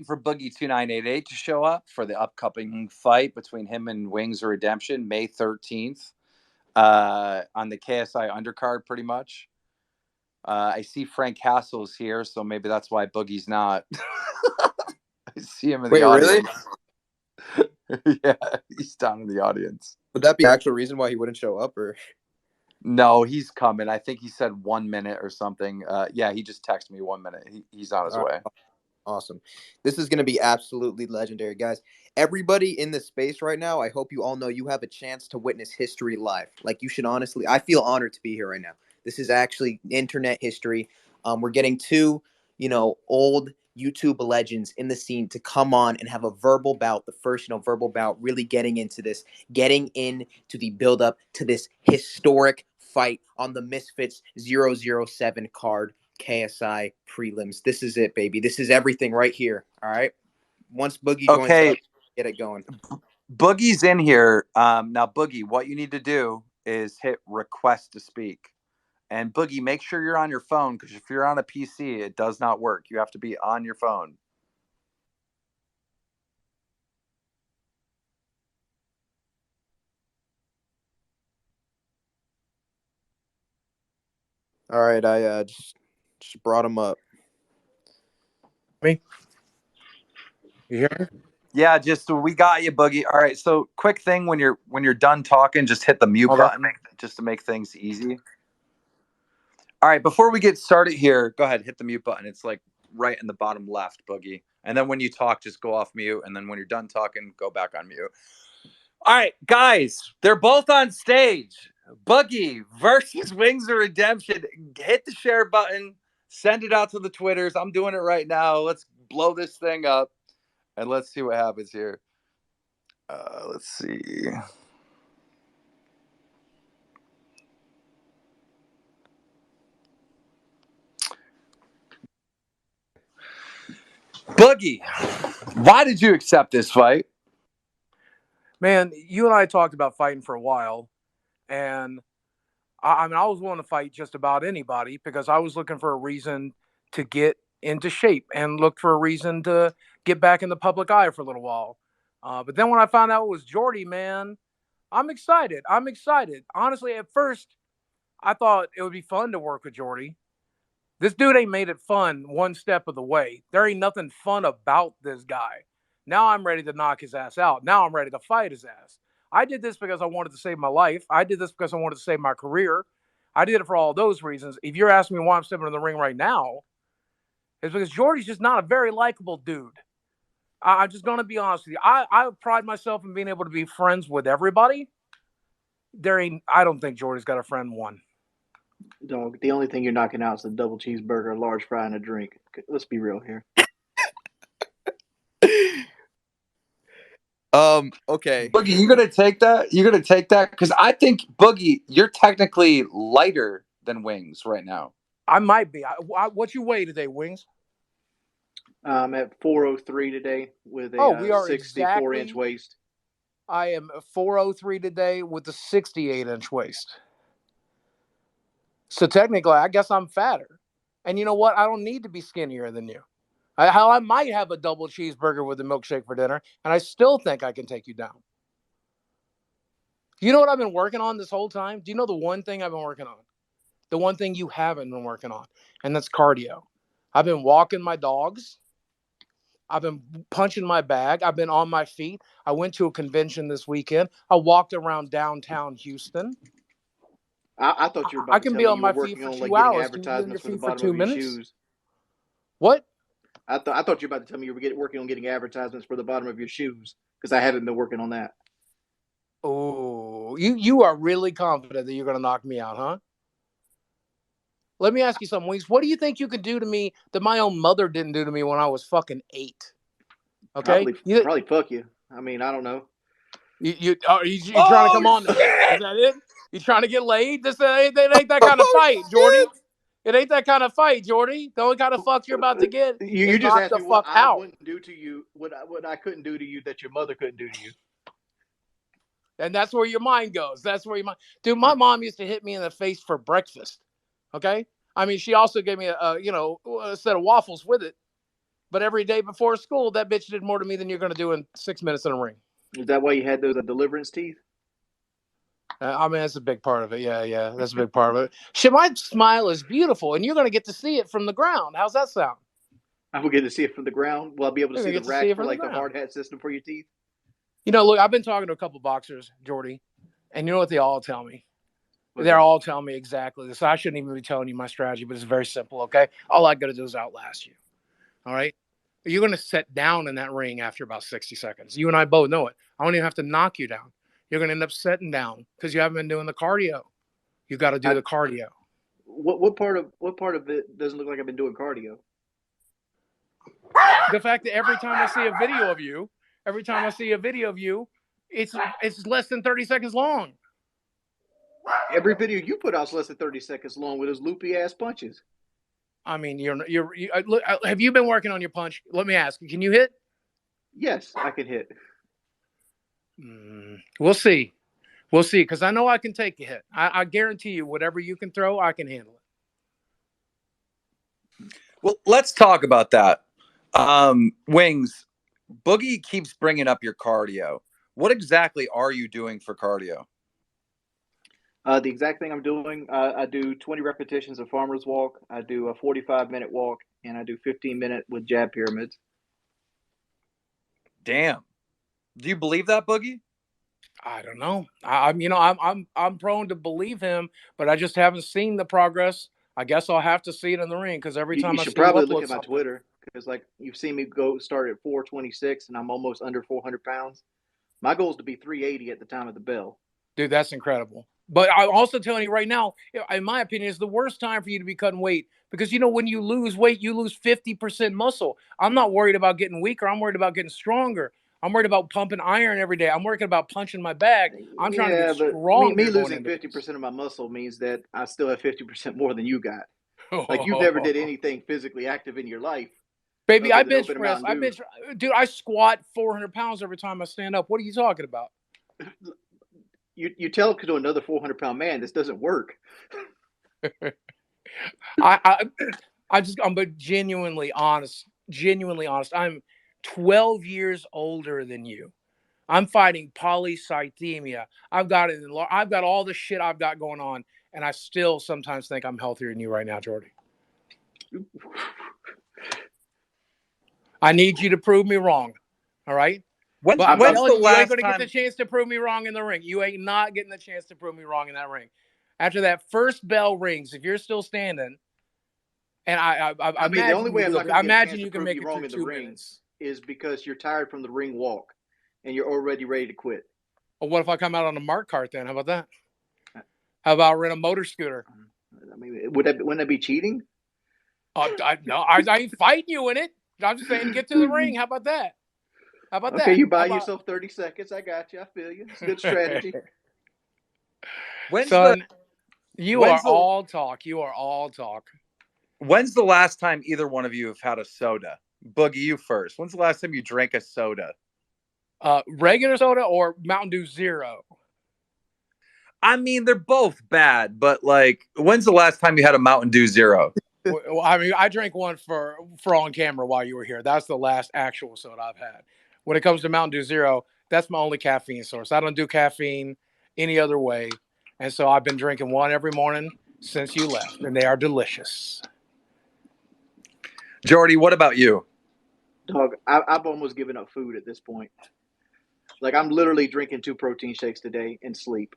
waiting for BOOGIE2988 to show up for the upcoming fight between him and Wings of Redemption, May 13th, on the KSI undercard, pretty much. I see Frank Castle's here, so maybe that's why Boogie's not. I see him in the audience. Really? Yeah, he's down in the audience. Would that be the actual reason why he wouldn't show up, or? No, he's coming. I think he said 1 minute or something. Yeah, he just texted me 1 minute. He's on his way. Awesome. This is going to be absolutely legendary, guys. Everybody in this space right now, I hope you all know you have a chance to witness history live. Like, you should honestly, I feel honored to be here right now. This is actually internet history. We're getting two, old YouTube legends in the scene to come on and have a verbal bout, the first, verbal bout, really getting into this, getting into the build-up to this historic fight on the Misfits 007 card. KSI prelims. This is it, baby. This is everything right here. All right. Once Boogie joins up, get it going. Boogie's in here. Now, Boogie, what you need to do is hit request to speak. And Boogie, make sure you're on your phone, because if you're on a PC, it does not work. You have to be on your phone. All right. I just brought him up. Me? You hear me? Yeah, we got you, Boogie. All right, so quick thing, when you're done talking, just hit the mute button just to make things easy. All right, before we get started here, go ahead, hit the mute button. It's like right in the bottom left, Boogie. And then when you talk, just go off mute. And then when you're done talking, go back on mute. All right, guys, they're both on stage. Boogie versus Wings of Redemption. Hit the share button. Send it out to the Twitters. I'm doing it right now. Let's blow this thing up. And let's see what happens here. Let's see. Boogie, why did you accept this fight? Man, you and I talked about fighting for a while. And I was willing to fight just about anybody because I was looking for a reason to get into shape and look for a reason to get back in the public eye for a little while. But then when I found out it was Jordy, man, I'm excited. Honestly, at first, I thought it would be fun to work with Jordy. This dude ain't made it fun one step of the way. There ain't nothing fun about this guy. Now I'm ready to knock his ass out. Now I'm ready to fight his ass. I did this because I wanted to save my life. I did this because I wanted to save my career. I did it for all those reasons. If you're asking me why I'm stepping in the ring right now, it's because Jordy's just not a very likable dude. I'm just going to be honest with you. I pride myself in being able to be friends with everybody. I don't think Jordy's got a friend one. Dog, the only thing you're knocking out is a double cheeseburger, a large fry, and a drink. Let's be real here. Okay. Boogie, you gonna take that? Because I think, Boogie, you're technically lighter than Wings right now. I might be. What you weigh today, Wings? I'm at 403 today with a 64-inch waist. I am 403 today with a 68-inch waist. So technically, I guess I'm fatter. And you know what? I don't need to be skinnier than you. I might have a double cheeseburger with a milkshake for dinner, and I still think I can take you down. You know what I've been working on this whole time? Do you know the one thing I've been working on? The one thing you haven't been working on, and that's cardio. I've been walking my dogs. I've been punching my bag. I've been on my feet. I went to a convention this weekend. I walked around downtown Houston. I thought you were about I can be on my feet for 2 hours. Can you be on your feet for 2 minutes? Shoes. What? I thought you were about to tell me you were working on getting advertisements for the bottom of your shoes, because I haven't been working on that. Oh, you are really confident that you're going to knock me out, huh? Let me ask you something, Wings. What do you think you could do to me that my own mother didn't do to me when I was fucking 8? Okay, probably fuck you. I mean, I don't know. You trying to come on? Is that it? You trying to get laid? It ain't that kind of fight, Jordy. It ain't that kind of fight, Jordy. The only kind of fuck you're about to get you just asked me what I wouldn't do to you, what I couldn't do to you that your mother couldn't do to you. And that's where your mind goes. Dude, my mom used to hit me in the face for breakfast. Okay? I mean, she also gave me a set of waffles with it. But every day before school, that bitch did more to me than you're going to do in 6 minutes in a ring. Is that why you had those deliverance teeth? I mean, that's a big part of it. Yeah, that's a big part of it. Shit, my smile is beautiful, and you're going to get to see it from the ground. How's that sound? I will get to see it from the ground. Will I be able to see the rack for like the hard hat system for your teeth? You know, look, I've been talking to a couple boxers, Jordy, and you know what they all tell me? They're all telling me exactly this. I shouldn't even be telling you my strategy, but it's very simple, okay? All I got to do is outlast you, all right? You're going to sit down in that ring after about 60 seconds. You and I both know it. I don't even have to knock you down. You're going to end up sitting down because you haven't been doing the cardio. You got to do the cardio. What part of it doesn't look like I've been doing cardio? The fact that every time I see a video of you, it's less than 30 seconds long. Every video you put out is less than 30 seconds long with those loopy ass punches. I mean, look, have you been working on your punch? Let me ask. Can you hit? Yes, I can hit. We'll see. Because I know I can take a hit. I guarantee you, whatever you can throw, I can handle it. Well, let's talk about that. Wings, Boogie keeps bringing up your cardio. What exactly are you doing for cardio? The exact thing I'm doing, I do 20 repetitions of farmer's walk. I do a 45-minute walk, and I do 15-minute with jab pyramids. Damn. Do you believe that, Boogie? I don't know. I'm prone to believe him, but I just haven't seen the progress. I guess I'll have to see it in the ring because every time you should probably look at my Twitter because like you've seen me start at 426 and I'm almost under 400 pounds. My goal is to be 380 at the time of the bell. Dude, that's incredible. But I'm also telling you right now, in my opinion, it's the worst time for you to be cutting weight because, when you lose weight, you lose 50% muscle. I'm not worried about getting weaker. I'm worried about getting stronger. I'm worried about pumping iron every day. I'm worried about punching my bag. I'm trying to get stronger. Me losing 50% of my muscle means that I still have 50% more than you got. Like you never did anything physically active in your life. Baby, I bench press. Dude, I squat 400 pounds every time I stand up. What are you talking about? You tell to another 400-pound man this doesn't work. I'm genuinely honest. I'm 12 years older than you. I'm fighting polycythemia. I've got all the shit I've got going on, and I still sometimes think I'm healthier than you right now, Jordy. I need you to prove me wrong. All right? When's you the ain't last going to time... get the chance to prove me wrong in the ring. You ain't not getting the chance to prove me wrong in that ring. After that first bell rings, if you're still standing, and I imagine the only way I'm not going to get a chance to prove you wrong in the ring is because you're tired from the ring walk and you're already ready to quit. Well, what if I come out on a mark cart then? How about that? How about rent a motor scooter? I mean, wouldn't that be cheating? I ain't fighting you in it. I'm just saying get to the ring. How about that? Okay, you buy yourself 30 seconds. I got you. I feel you. It's a good strategy. You are all talk. When's the last time either one of you have had a soda? Boogie, you first. When's the last time you drank a soda? Regular soda or Mountain Dew Zero? I mean, they're both bad, but like, when's the last time you had a Mountain Dew Zero? Well, I mean, I drank one for on camera while you were here. That's the last actual soda I've had. When it comes to Mountain Dew Zero, that's my only caffeine source. I don't do caffeine any other way. And so I've been drinking one every morning since you left, and they are delicious. Jordy, what about you? Dog, I've almost given up food at this point. Like, I'm literally drinking 2 protein shakes today and sleep.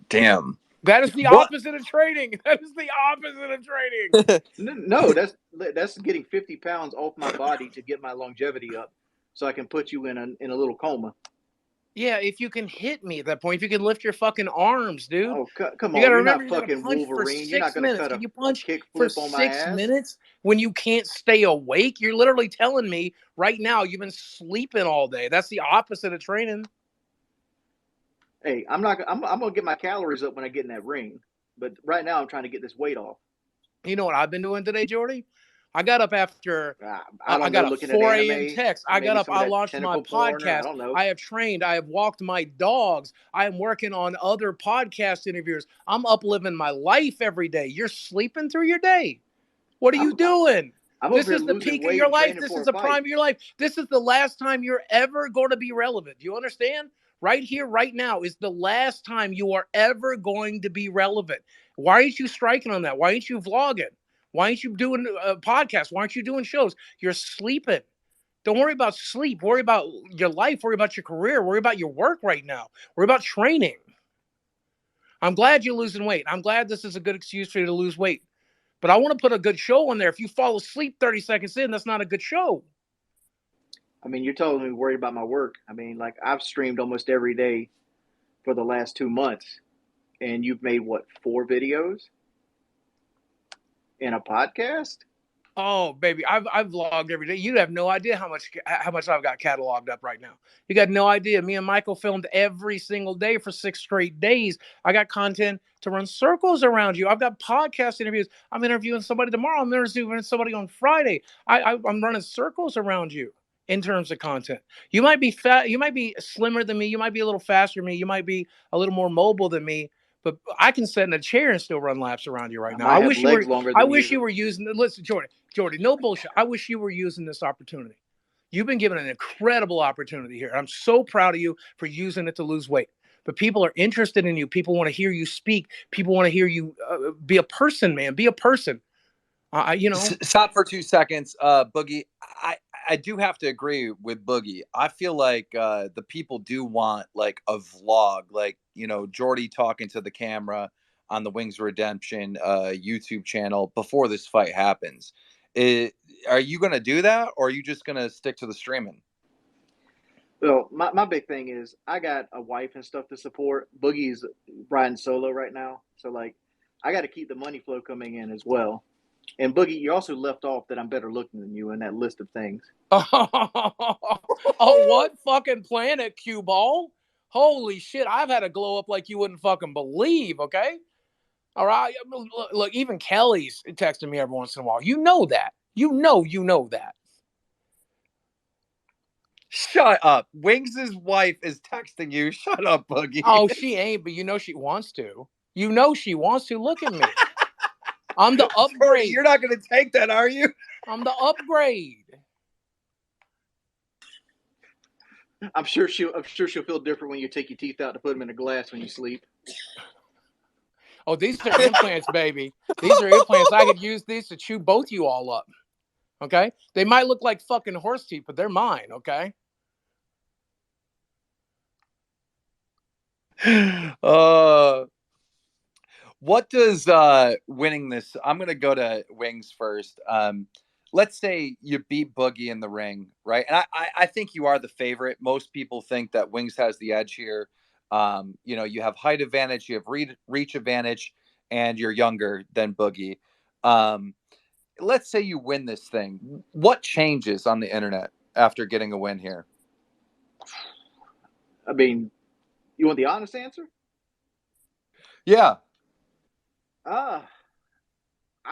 Damn. That is the opposite of training. No, that's getting 50 pounds off my body to get my longevity up so I can put you in a little coma. Yeah, if you can hit me at that point, if you can lift your fucking arms, dude. Oh, come on. You're not fucking Wolverine. You're not going to cut a kick flip for on my ass. 6 minutes when you can't stay awake? You're literally telling me right now you've been sleeping all day. That's the opposite of training. Hey, I'm going to get my calories up when I get in that ring. But right now I'm trying to get this weight off. You know what I've been doing today, Jordy? I got up after I got a 4 a.m. text. I got up. I launched my podcast. I have trained. I have walked my dogs. I am working on other podcast interviews. I'm upliving my life every day. You're sleeping through your day. What are you doing? I'm This over here is the losing peak of weight your and life. training This for is a the fight. prime of your life. This is the last time you're ever going to be relevant. Do you understand? Right here, right now is the last time you are ever going to be relevant. Why aren't you striking on that? Why aren't you vlogging? Why aren't you doing a podcast? Why aren't you doing shows? You're sleeping. Don't worry about sleep. Worry about your life. Worry about your career. Worry about your work right now. Worry about training. I'm glad you're losing weight. I'm glad this is a good excuse for you to lose weight. But I want to put a good show on there. If you fall asleep 30 seconds in, that's not a good show. I mean, you're telling me worried about my work. I mean, like I've streamed almost every day for the last 2 months, and you've made what, 4 videos in a podcast? Oh, baby, I've vlogged every day. You have no idea how much I've got cataloged up right now. You got no idea. Me and Michael filmed every single day for 6 straight days. I got content to run circles around you. I've got podcast interviews. I'm interviewing somebody tomorrow. I'm interviewing somebody on Friday. I'm running circles around you in terms of content. You might be fat. You might be slimmer than me. You might be a little faster than me. You might be a little more mobile than me. But I can sit in a chair and still run laps around you right I now. might I have wish you legs were. longer I than wish you. you were using. Listen, Jordy, no bullshit. I wish you were using this opportunity. You've been given an incredible opportunity here. I'm so proud of you for using it to lose weight. But people are interested in you. People want to hear you speak. People want to hear you be a person, man. Be a person. Stop for 2 seconds, Boogie. I do have to agree with Boogie. I feel like the people do want like a vlog, like Jordy talking to the camera on the Wings Redemption YouTube channel before this fight happens. Are you going to do that, or are you just going to stick to the streaming? Well, my big thing is I got a wife and stuff to support. Boogie's riding solo right now, so like I got to keep the money flow coming in as well. And Boogie, you also left off that I'm better looking than you in that list of things. Oh, what fucking planet, cue ball? Holy shit, I've had a glow up like you wouldn't fucking believe, okay? All right. Look, even Kelly's texting me every once in a while. You know that. You know that. Shut up. Wings' wife is texting you. Shut up, Boogie. Oh, she ain't, but she wants to. She wants to. Look at me. I'm the upgrade. Jordy, you're not going to take that, are you? I'm the upgrade. I'm sure she'll feel different when you take your teeth out to put them in a glass when you sleep. Oh, these are implants, baby. These are implants. I could use these to chew both you all up. Okay? They might look like fucking horse teeth, but they're mine, okay? What does winning this? I'm going to go to Wings first. Let's say you beat Boogie in the ring, right? And I think you are the favorite. Most people think that Wings has the edge here. You have height advantage, you have reach advantage, and you're younger than Boogie. Let's say you win this thing. What changes on the internet after getting a win here? I mean, you want the honest answer? Yeah. I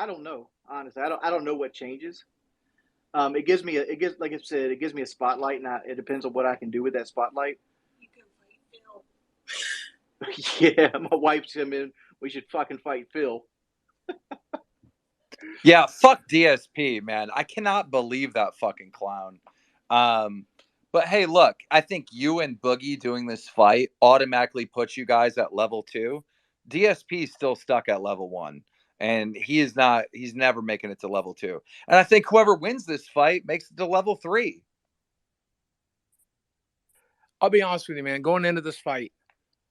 don't know. Honestly, I don't know what changes. It gives me like I said, it gives me a spotlight, and it depends on what I can do with that spotlight. You can fight Phil. Yeah, my wife's him in. We should fucking fight Phil. Yeah, fuck DSP, man. I cannot believe that fucking clown. But hey, look, I think you and Boogie doing this fight automatically puts you guys at level 2. DSP is still stuck at level 1, and he's never making it to level 2. And I think whoever wins this fight makes it to level 3. I'll be honest with you, man. Going into this fight,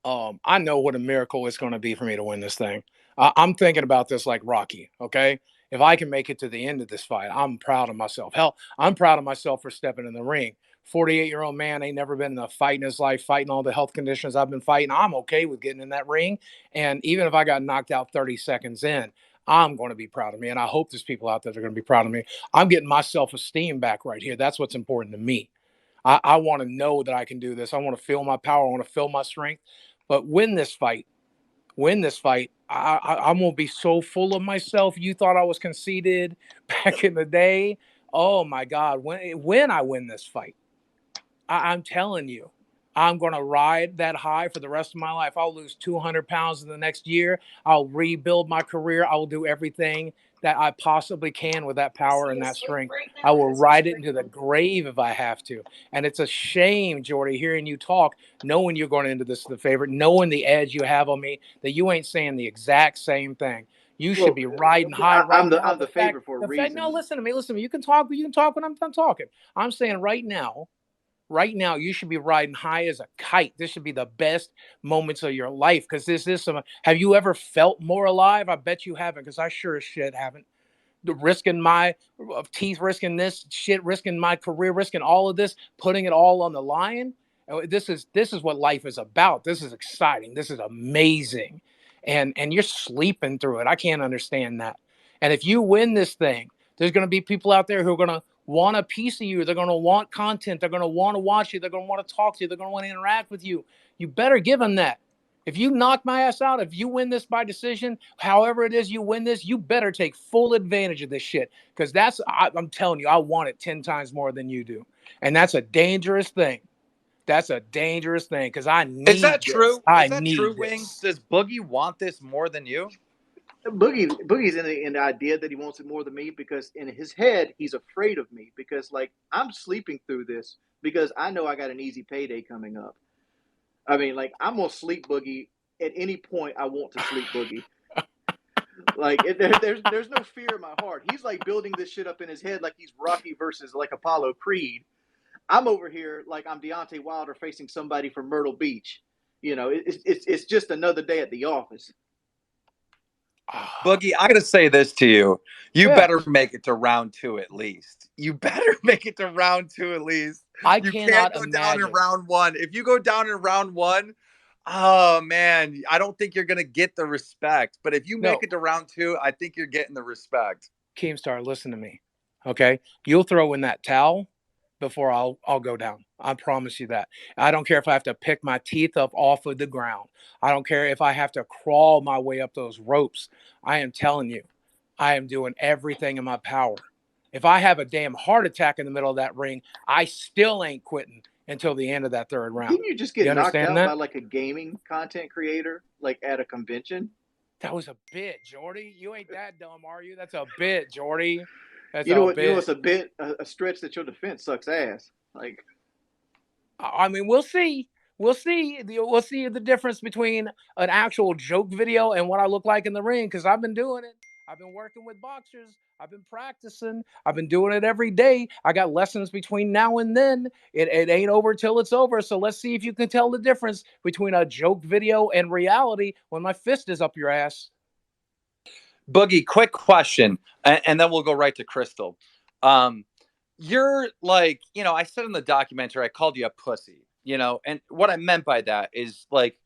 I know what a miracle it's going to be for me to win this thing. I'm thinking about this like Rocky, okay? If I can make it to the end of this fight, I'm proud of myself. Hell, I'm proud of myself for stepping in the ring. 48-year-old man ain't never been in a fight in his life, fighting all the health conditions I've been fighting. I'm okay with getting in that ring. And even if I got knocked out 30 seconds in, I'm going to be proud of me. And I hope there's people out there that are going to be proud of me. I'm getting my self-esteem back right here. That's what's important to me. I want to know that I can do this. I want to feel my power. I want to feel my strength. But win this fight, I'm going to be so full of myself. You thought I was conceited back in the day. Oh, my God. When I win this fight, I'm telling you, I'm going to ride that high for the rest of my life. I'll lose 200 pounds in the next year. I'll rebuild my career. I will do everything that I possibly can with that power and that strength. I will ride it into the grave if I have to. And it's a shame, Jordy, hearing you talk, knowing you're going into this the favorite, knowing the edge you have on me, that you ain't saying the exact same thing. You should be riding high right now. I'm the favorite for a reason. No, listen to me. Listen to me. You can talk when I'm done talking. I'm saying right now, you should be riding high as a kite. This should be the best moments of your life, because this is some. Have you ever felt more alive? I bet you haven't, because I sure as shit haven't. Risking my teeth, risking this shit, risking my career, risking all of this, putting it all on the line. This is what life is about. This is exciting. This is amazing, and you're sleeping through it. I can't understand that. And if you win this thing, there's going to be people out there who are going to want a piece of you. They're going to want content. They're going to want to watch you. They're going to want to talk to you. They're going to want to interact with you. You better give them that. If you knock my ass out, if you win this by decision, however it is you win this, you better take full advantage of this shit. Because I'm telling you, I want it 10 times more than you do. And that's a dangerous thing. That's a dangerous thing, because I need Is that true? Is that true, Wings? Does Boogie want this more than you? Boogie's in the idea that he wants it more than me, because in his head he's afraid of me, because like I'm sleeping through this because I know I got an easy payday coming up. I mean, like, I'm gonna sleep Boogie at any point I want to sleep Boogie. Like, there's no fear in my heart. He's like building this shit up in his head like he's Rocky versus like Apollo Creed. I'm over here like I'm Deontay Wilder facing somebody from Myrtle Beach. You know, it's just another day at the office. Boogie, I gotta say this to you. You better make it to round 2 at least. You better make it to round 2 at least. You can't go down in round 1. If you go down in round 1, oh man, I don't think you're gonna get the respect. But if you make it to round 2, I think you're getting the respect. Keemstar, listen to me. Okay? You'll throw in that towel before I'll go down. I promise you that. I don't care if I have to pick my teeth up off of the ground. I don't care if I have to crawl my way up those ropes. I am telling you, I am doing everything in my power. If I have a damn heart attack in the middle of that ring, I still ain't quitting until the end of that 3rd round. Didn't you just get knocked out by like a gaming content creator, like at a convention? That was a bit, Jordy. You ain't that dumb, are you? That's a bit, Jordy. You know what's a bit a stretch that your defense sucks ass. Like, I mean, we'll see. We'll see the difference between an actual joke video and what I look like in the ring, because I've been doing it. I've been working with boxers. I've been practicing. I've been doing it every day. I got lessons between now and then. It ain't over till it's over. So let's see if you can tell the difference between a joke video and reality when my fist is up your ass. Boogie, quick question, and then we'll go right to Crystal. You're like, you know, I said in the documentary, I called you a pussy, you know, and what I meant by that is like,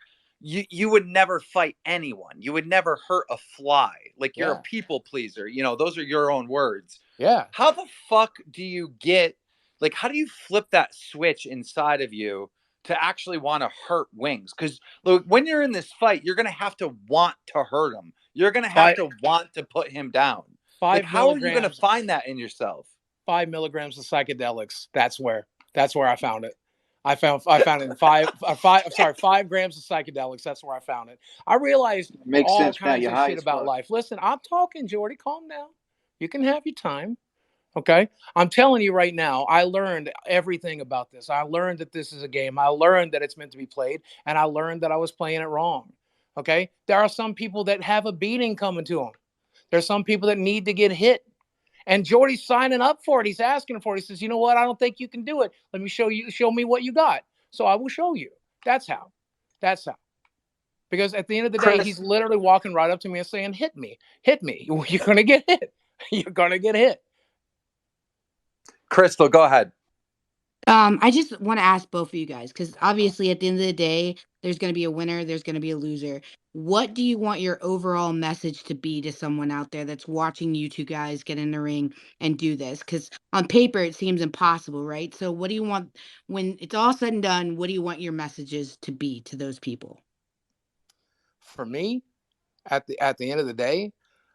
you would never fight anyone. You would never hurt a fly. Like, you're a people pleaser. You know, those are your own words. Yeah. How the fuck do you get, like, how do you flip that switch inside of you to actually want to hurt Wings? Because look, when you're in this fight, you're going to have to want to hurt him. You're going to have to want to put him down. Like, how are you going to find that in yourself? 5 milligrams of psychedelics. That's where I found it. I found it in 5 grams of psychedelics. That's where I found it. I realized all kinds of shit about life. Listen, I'm talking, Jordy. Calm down. You can have your time. Okay. I'm telling you right now, I learned everything about this. I learned that this is a game. I learned that it's meant to be played. And I learned that I was playing it wrong. Okay. There are some people that have a beating coming to them. There's some people that need to get hit. And Jordy's signing up for it. He's asking for it. He says, you know what? I don't think you can do it. Let me show me what you got. So I will show you. That's how. Because at the end of the day, he's literally walking right up to me and saying, hit me. You're going to get hit. You're going to get hit. Crystal, go ahead. I just want to ask both of you guys, because obviously at the end of the day, there's going to be a winner, there's going to be a loser. What do you want your overall message to be to someone out there that's watching you two guys get in the ring and do this? Because on paper, it seems impossible, right? So what do you want, when it's all said and done, what do you want your messages to be to those people? For me, at the end of the day,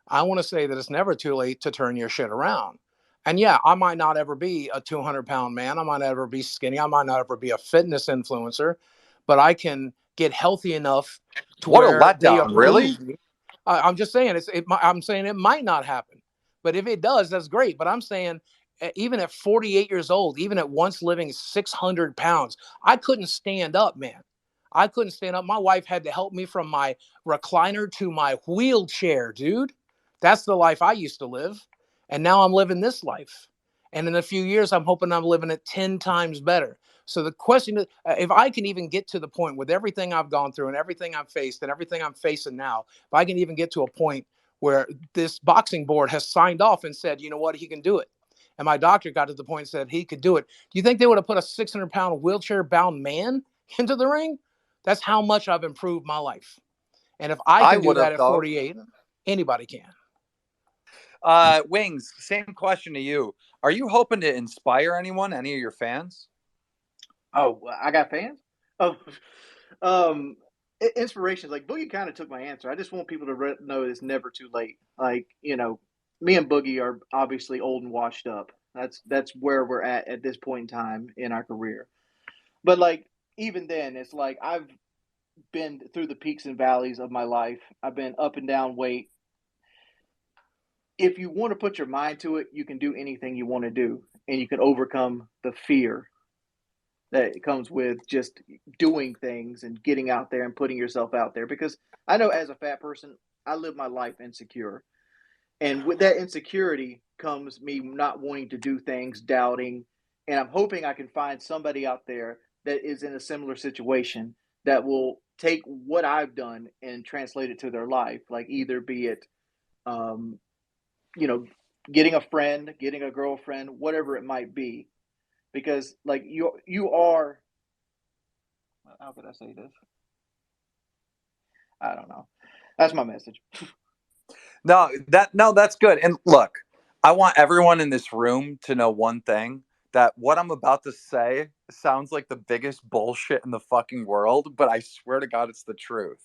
I want to say that it's never too late to turn your shit around. And yeah, I might not ever be a 200-pound man. I might not ever be skinny. I might not ever be a fitness influencer, but I can get healthy enough to what a letdown, really? I'm just saying I'm saying it might not happen. But if it does, that's great. But I'm saying, even at 48 years old, even at once living 600 pounds, I couldn't stand up, man. I couldn't stand up. My wife had to help me from my recliner to my wheelchair, dude. That's the life I used to live. And now I'm living this life. And in a few years, I'm hoping I'm living it 10 times better. So the question is, if I can even get to the point with everything I've gone through and everything I've faced and everything I'm facing now, if I can even get to a point where this boxing board has signed off and said, you know what, he can do it. And my doctor got to the point and said he could do it. Do you think they would have put a 600-pound wheelchair-bound man into the ring? That's how much I've improved my life. And if I can do that at 48, anybody can. Wings, same question to you. Are you hoping to inspire anyone, any of your fans? Oh, I got fans? Oh, inspirations. Like Boogie kind of took my answer. I just want people to know it's never too late. Like, you know, me and Boogie are obviously old and washed up. That's where we're at this point in time in our career. But like, even then, it's like I've been through the peaks and valleys of my life. I've been up and down weight. If you want to put your mind to it, you can do anything you want to do, and you can overcome the fear that comes with just doing things and getting out there and putting yourself out there. Because I know as a fat person, I live my life insecure. And with that insecurity comes me not wanting to do things, doubting. And I'm hoping I can find somebody out there that is in a similar situation that will take what I've done and translate it to their life. Like either be it, you know, getting a friend, getting a girlfriend, whatever it might be. Because like you are, how could I say this? I don't know. That's my message. No, that's good. And look, I want everyone in this room to know one thing, that what I'm about to say sounds like the biggest bullshit in the fucking world, but I swear to God, it's the truth.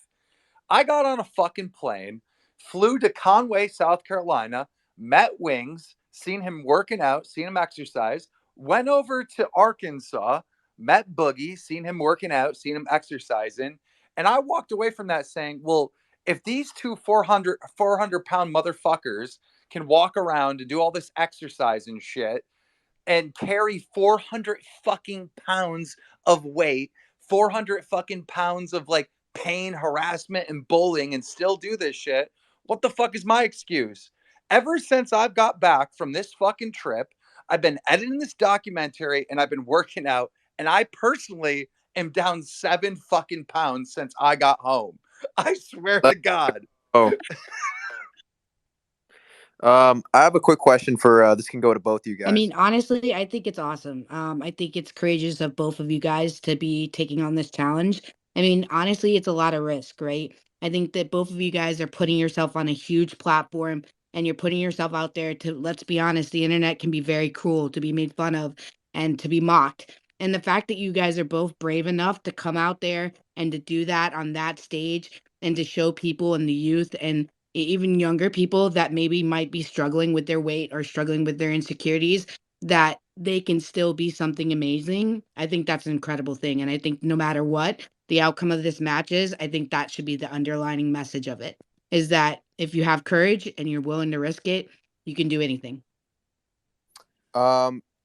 I got on a fucking plane, flew to Conway, South Carolina, met Wings, seen him working out, seen him exercise, went over to Arkansas, met Boogie, seen him working out, seen him exercising. And I walked away from that saying, well, if these two 400-pound motherfuckers can walk around and do all this exercise and shit and carry 400 fucking pounds of weight, 400 fucking pounds of like pain, harassment, and bullying, and still do this shit, what the fuck is my excuse? Ever since I've got back from this fucking trip, I've been editing this documentary and I've been working out, and I personally am down 7 fucking pounds since I got home. I swear to God. Oh. I have a quick question for this can go to both of you guys. I mean, honestly, I think it's awesome. I think it's courageous of both of you guys to be taking on this challenge. I mean, honestly, it's a lot of risk, right? I think that both of you guys are putting yourself on a huge platform and you're putting yourself out there to, let's be honest, the internet can be very cruel, to be made fun of and to be mocked. And the fact that you guys are both brave enough to come out there and to do that on that stage and to show people and the youth and even younger people that maybe might be struggling with their weight or struggling with their insecurities, that they can still be something amazing. I think that's an incredible thing. And I think no matter what the outcome of this match is, I think that should be the underlining message of it, is that if you have courage and you're willing to risk it, you can do anything.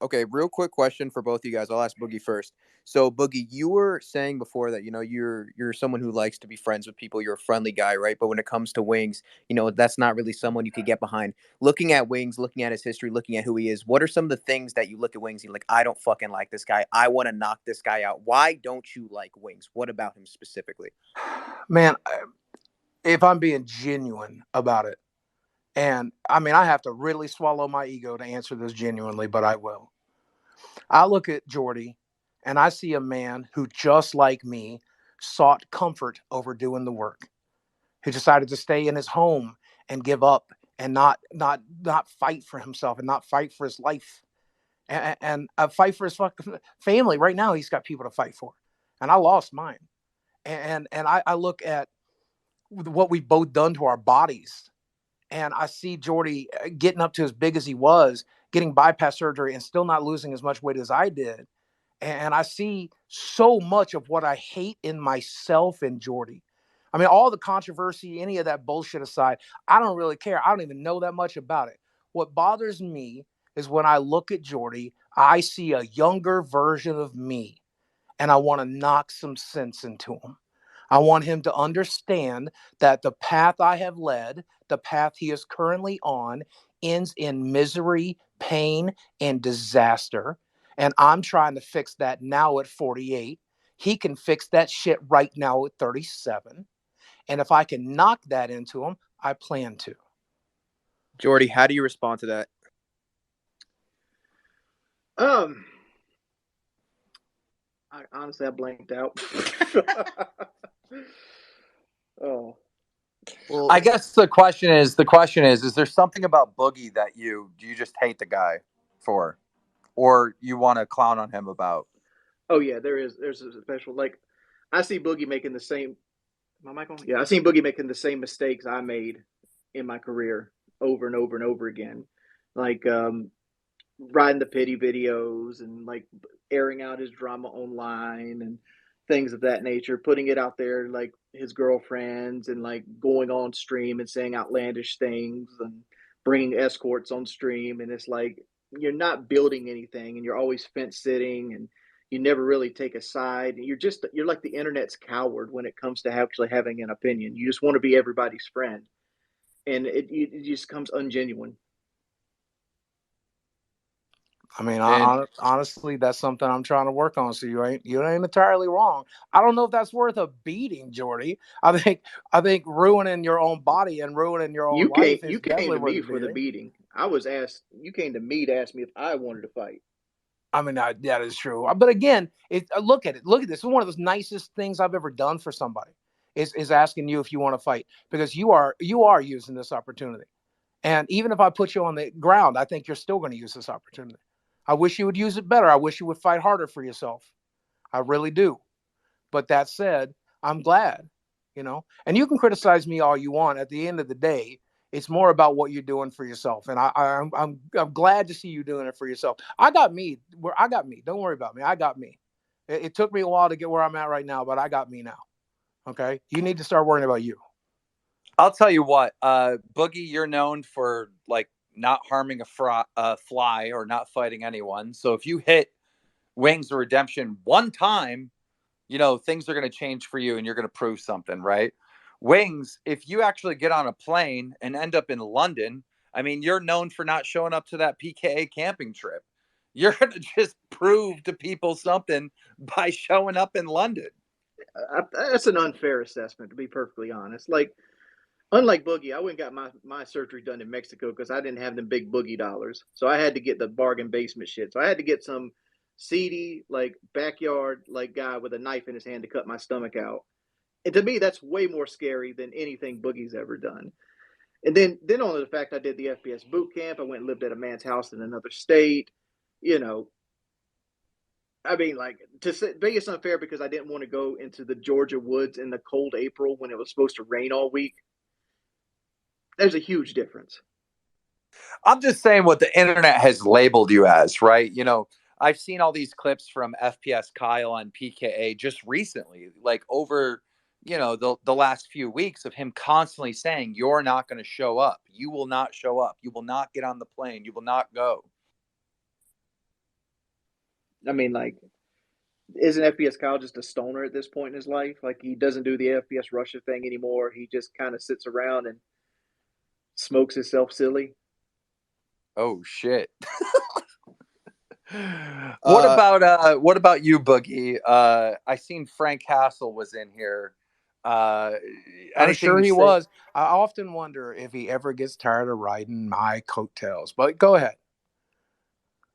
Okay, real quick question for both of you guys. I'll ask Boogie first. So, Boogie, you were saying before that, you know, you're someone who likes to be friends with people. You're a friendly guy, right? But when it comes to Wings, you know, that's not really someone you could get behind. Looking at Wings, looking at his history, looking at who he is, what are some of the things that you look at Wings and you're like, I don't fucking like this guy. I want to knock this guy out. Why don't you like Wings? What about him specifically? Man, if I'm being genuine about it, and I mean, I have to really swallow my ego to answer this genuinely, but I will. I look at Jordy and I see a man who, just like me, sought comfort over doing the work, who decided to stay in his home and give up and not fight for himself and not fight for his life and fight for his fucking family. Right now, he's got people to fight for, and I lost mine. And I look at what we've both done to our bodies, and I see Jordy getting up to as big as he was, getting bypass surgery and still not losing as much weight as I did. And I see so much of what I hate in myself in Jordy. I mean, all the controversy, any of that bullshit aside, I don't really care. I don't even know that much about it. What bothers me is when I look at Jordy, I see a younger version of me, and I want to knock some sense into him. I want him to understand that the path I have led, the path he is currently on, ends in misery, pain, and disaster. And I'm trying to fix that now at 48. He can fix that shit right now at 37. And if I can knock that into him, I plan to. Jordy, how do you respond to that? I honestly blanked out. Oh. Well, I guess the question is there something about Boogie that you just hate the guy for, or you want to clown on him about? Oh yeah, there's a special, like, I see Boogie making the same. My mic on? Yeah, I seen Boogie making the same mistakes I made in my career over and over and over again, like riding the pity videos and like airing out his drama online and things of that nature, putting it out there like his girlfriends, and like going on stream and saying outlandish things and bringing escorts on stream. And it's like you're not building anything, and you're always fence sitting, and you never really take a side. You're like the internet's coward when it comes to actually having an opinion. You just want to be everybody's friend, and it just comes ungenuine. I mean, And honestly, that's something I'm trying to work on. So you ain't entirely wrong. I don't know if that's worth a beating, Jordy. I think ruining your own body and ruining your own life is You came definitely to worth me a for the beating. beating. I was asked. You came to me to ask me if I wanted to fight. I mean, that is true. But again, look at it. Look at this. It's one of the nicest things I've ever done for somebody is asking you if you want to fight, because you are using this opportunity. And even if I put you on the ground, I think you're still going to use this opportunity. I wish you would use it better. I wish you would fight harder for yourself. I really do. But that said, I'm glad, and you can criticize me all you want. At the end of the day, it's more about what you're doing for yourself. And I'm glad to see you doing it for yourself. I got me. Don't worry about me. I got me. It took me a while to get where I'm at right now, but I got me now. Okay. You need to start worrying about you. I'll tell you what, Boogie, you're known for like not harming a fly or not fighting anyone. So if you hit Wings of Redemption one time, things are going to change for you and you're going to prove something, right? Wings, if you actually get on a plane and end up in London, I mean, you're known for not showing up to that PKA camping trip. You're going to just prove to people something by showing up in London. That's an unfair assessment, to be perfectly honest. Like, unlike Boogie, I went and got my surgery done in Mexico because I didn't have them big Boogie dollars. So I had to get the bargain basement shit. So I had to get some seedy, like, backyard, like, guy with a knife in his hand to cut my stomach out. And to me, that's way more scary than anything Boogie's ever done. And then on the fact I did the FPS boot camp, I went and lived at a man's house in another state. You know, I mean, like, to say Vegas unfair because I didn't want to go into the Georgia woods in the cold April when it was supposed to rain all week. There's a huge difference. I'm just saying what the internet has labeled you as, right? I've seen all these clips from FPS Kyle on PKA just recently, like over, the last few weeks of him constantly saying, you're not going to show up. You will not show up. You will not get on the plane. You will not go. I mean, like, isn't FPS Kyle just a stoner at this point in his life? Like, he doesn't do the FPS Russia thing anymore. He just kind of sits around and smokes himself silly. Oh, shit. What about you, Boogie? I seen Frank Castle was in here. I'm sure he was. I often wonder if he ever gets tired of riding my coattails. But go ahead.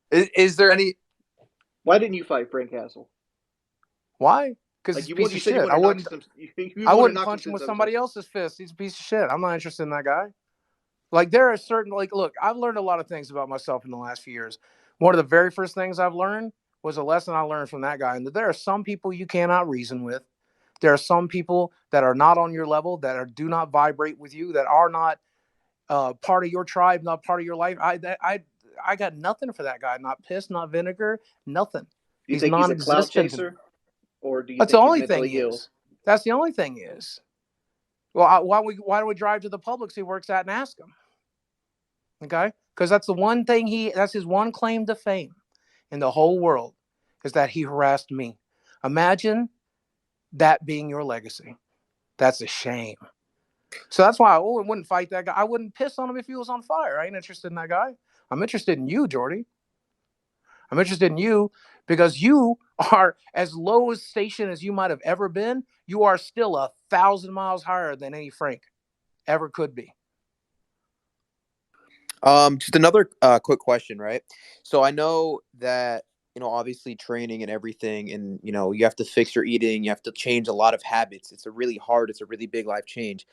Is there any? Why didn't you fight Frank Castle? Why? Because Like, he's a piece of shit. I wouldn't punch him with somebody else's fist. He's a piece of shit. I'm not interested in that guy. Like, there are certain, like, look, I've learned a lot of things about myself in the last few years. One of the very first things I've learned was a lesson I learned from that guy. And that there are some people you cannot reason with. There are some people that are not on your level, that do not vibrate with you, that are not part of your tribe, not part of your life. I got nothing for that guy. Not piss, not vinegar, nothing. Do you think he's a cloud chaser? Or do you think he's mentally ill? That's the only thing is. Well, why don't we drive to the Publix he works at and ask him? Okay? because that's the one thing that's his one claim to fame in the whole world, is that he harassed me. Imagine that being your legacy. That's a shame. So that's why I wouldn't fight that guy. I wouldn't piss on him if he was on fire. I ain't interested in that guy. I'm interested in you, Jordy. I'm interested in you because you are as low a station as you might have ever been. You are still 1,000 miles higher than any Frank ever could be. Just another quick question, right? So I know that, obviously training and everything, and, you have to fix your eating, you have to change a lot of habits. It's a really big life change.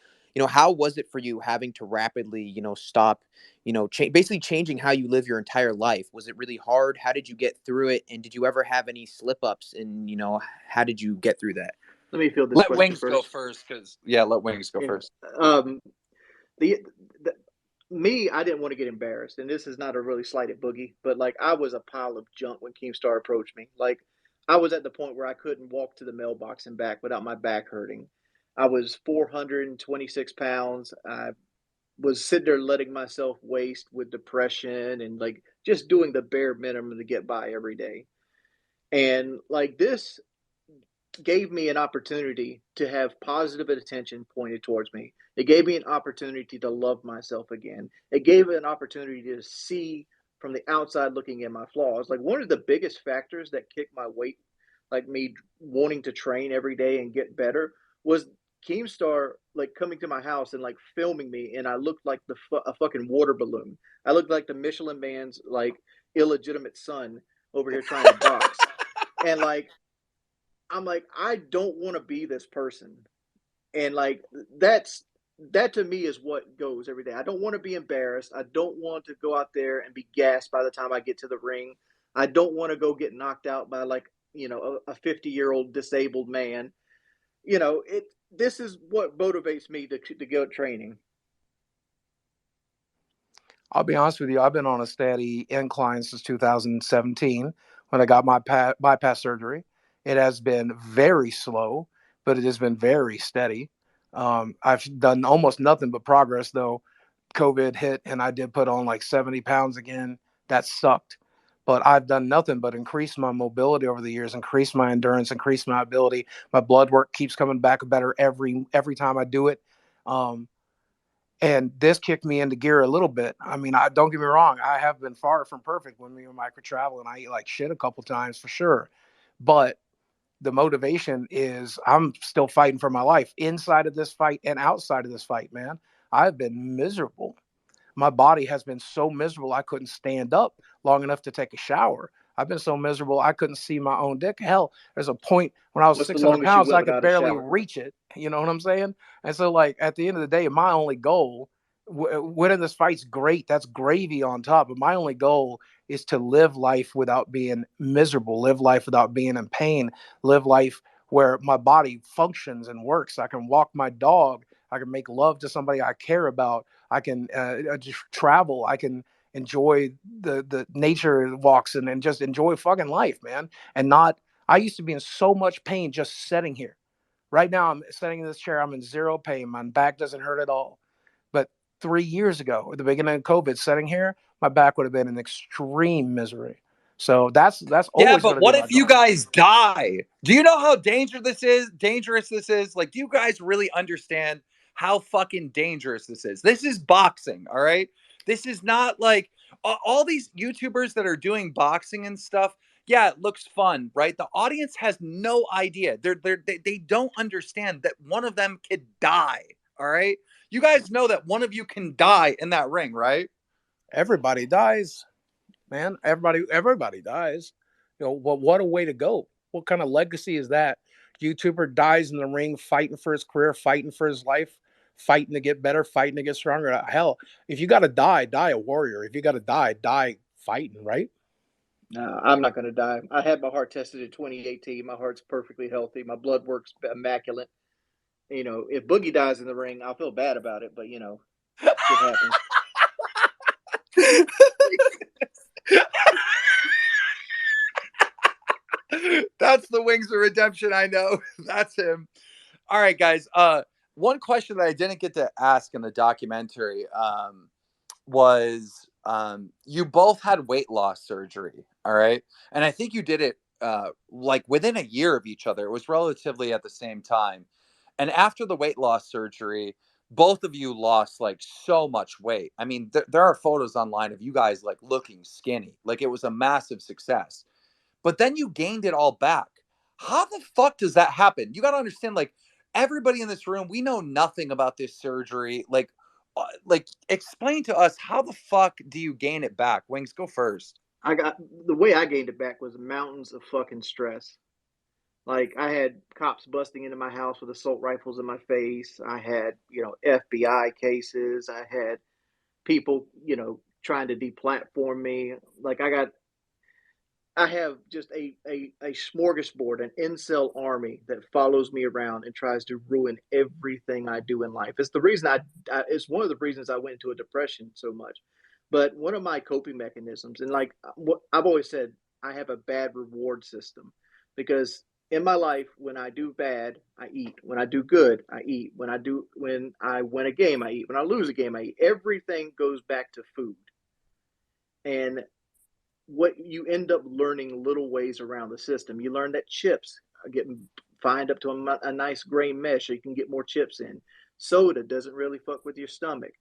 How was it for you having to rapidly, stop, basically changing how you live your entire life? Was it really hard? How did you get through it? And did you ever have any slip ups? And, how did you get through that? Let me field this Let question Wings first. go first, because let Wings go first. The me, I didn't want to get embarrassed, and this is not a really slight at Boogie, but like I was a pile of junk when Keemstar approached me. Like I was at the point where I couldn't walk to the mailbox and back without my back hurting. I was 426 pounds. I was sitting there letting myself waste with depression and like just doing the bare minimum to get by every day. And like this gave me an opportunity to have positive attention pointed towards me. It gave me an opportunity to love myself again. It gave me an opportunity to see from the outside looking at my flaws. Like one of the biggest factors that kicked my weight, like me wanting to train every day and get better, was Keemstar like coming to my house and like filming me, and I looked like a fucking water balloon. I looked like the Michelin man's like illegitimate son over here trying to box, and like I'm like, I don't want to be this person. And like that to me is what goes every day. I don't want to be embarrassed. I don't want to go out there and be gassed by the time I get to the ring. I don't want to go get knocked out by like, a 50-year-old disabled man. This is what motivates me to go training. I'll be honest with you. I've been on a steady incline since 2017 when I got my bypass surgery. It has been very slow, but it has been very steady. I've done almost nothing but progress, though. COVID hit and I did put on like 70 pounds again. That sucked. But I've done nothing but increase my mobility over the years, increase my endurance, increase my ability. My blood work keeps coming back better every time I do it. And this kicked me into gear a little bit. I mean, don't get me wrong. I have been far from perfect when me and Mike travel, and I eat like shit a couple times for sure. But the motivation is I'm still fighting for my life inside of this fight and outside of this fight, man. I've been miserable. My body has been so miserable I couldn't stand up long enough to take a shower. I've been so miserable I couldn't see my own dick. Hell, there's a point when I was What's the 600 longest you pounds went I could without a barely shower? reach it. You know what I'm saying? And so, like, at the end of the day, my only goal, winning this fight's great. That's gravy on top. But my only goal is to live life without being miserable, live life without being in pain, live life where my body functions and works. I can walk my dog. I can make love to somebody I care about. I can just travel. I can enjoy the nature walks and just enjoy fucking life, man. And not, I used to be in so much pain just sitting here. Right now, I'm sitting in this chair. I'm in zero pain. My back doesn't hurt at all. But 3 years ago, at the beginning of COVID, sitting here, my back would have been in extreme misery. So that's always but going to what be my if you goal. guys die? Do you know how dangerous this is? Like, do you guys really understand how fucking dangerous this is? This is boxing, all right? This is not like all these YouTubers that are doing boxing and stuff. Yeah, it looks fun, right? The audience has no idea. They don't understand that one of them could die, all right? You guys know that one of you can die in that ring, right? Everybody dies, man. Everybody dies. What a way to go. What kind of legacy is that? YouTuber dies in the ring fighting for his career, fighting for his life, fighting to get better, fighting to get stronger. Hell, if you got to die a warrior. If you got to die fighting, right? No, I'm not going to die. I had my heart tested in 2018. My heart's perfectly healthy. My blood work's immaculate. If Boogie dies in the ring, I'll feel bad about it, but shit happens. That's the Wings of Redemption. I know. That's him. All right, guys. One question that I didn't get to ask in the documentary was you both had weight loss surgery. All right. And I think you did it like within a year of each other. It was relatively at the same time. And after the weight loss surgery, both of you lost like so much weight. I mean, there are photos online of you guys like looking skinny. Like it was a massive success. But then you gained it all back. How the fuck does that happen? You got to understand, like, everybody in this room, we know nothing about this surgery. Like, explain to us, how the fuck do you gain it back? Wings, go first. I got the way I gained it back was mountains of fucking stress. Like I had cops busting into my house with assault rifles in my face. I had, FBI cases. I had people, trying to deplatform me. Like I have just a smorgasbord, an incel army that follows me around and tries to ruin everything I do in life. It's the reason it's one of the reasons I went into a depression so much. But one of my coping mechanisms, and like what I've always said, I have a bad reward system because in my life, when I do bad, I eat. When I do good, I eat. When I win a game, I eat. When I lose a game, I eat. Everything goes back to food. And what you end up learning little ways around the system. You learn that chips are getting fined up to a nice grain mesh so you can get more chips in. Soda doesn't really fuck with your stomach,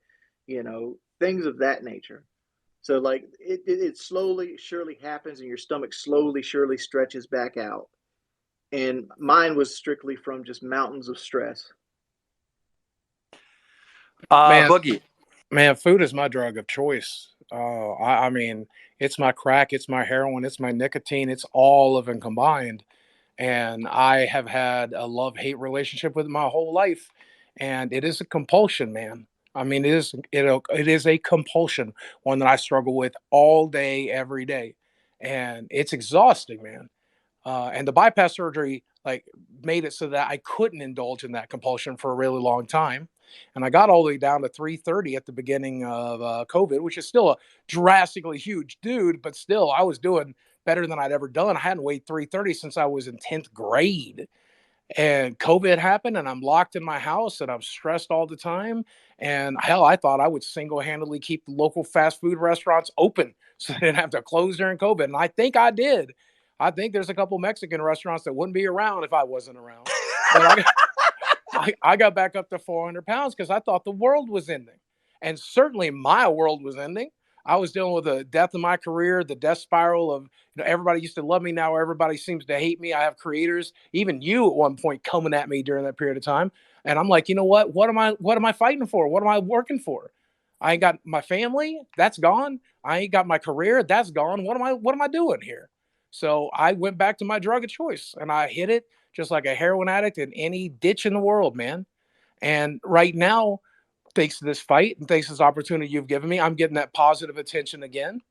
things of that nature. So like it slowly, surely happens, and your stomach slowly, surely stretches back out. And mine was strictly from just mountains of stress. Boogie. Man, food is my drug of choice. I mean, it's my crack, it's my heroin, it's my nicotine, it's all of them combined. And I have had a love-hate relationship with it my whole life, and it is a compulsion, man. I mean, it is a compulsion, one that I struggle with all day, every day, and it's exhausting, man. And the bypass surgery like made it so that I couldn't indulge in that compulsion for a really long time. And I got all the way down to 330 at the beginning of COVID, which is still a drastically huge dude, but still I was doing better than I'd ever done. I hadn't weighed 330 since I was in 10th grade. And COVID happened, and I'm locked in my house, and I'm stressed all the time. And hell, I thought I would single handedly keep the local fast food restaurants open so they didn't have to close during COVID. And I think I did. I think there's a couple Mexican restaurants that wouldn't be around if I wasn't around. But I got back up to 400 pounds because I thought the world was ending. And certainly my world was ending. I was dealing with the death of my career, the death spiral of, everybody used to love me. Now everybody seems to hate me. I have creators, even you at one point, coming at me during that period of time. And I'm like, you know what? What am I fighting for? What am I working for? I ain't got my family, that's gone. I ain't got my career, that's gone. What am I doing here? So I went back to my drug of choice and I hit it just like a heroin addict in any ditch in the world, man. And right now, thanks to this fight and thanks to this opportunity you've given me, I'm getting that positive attention again.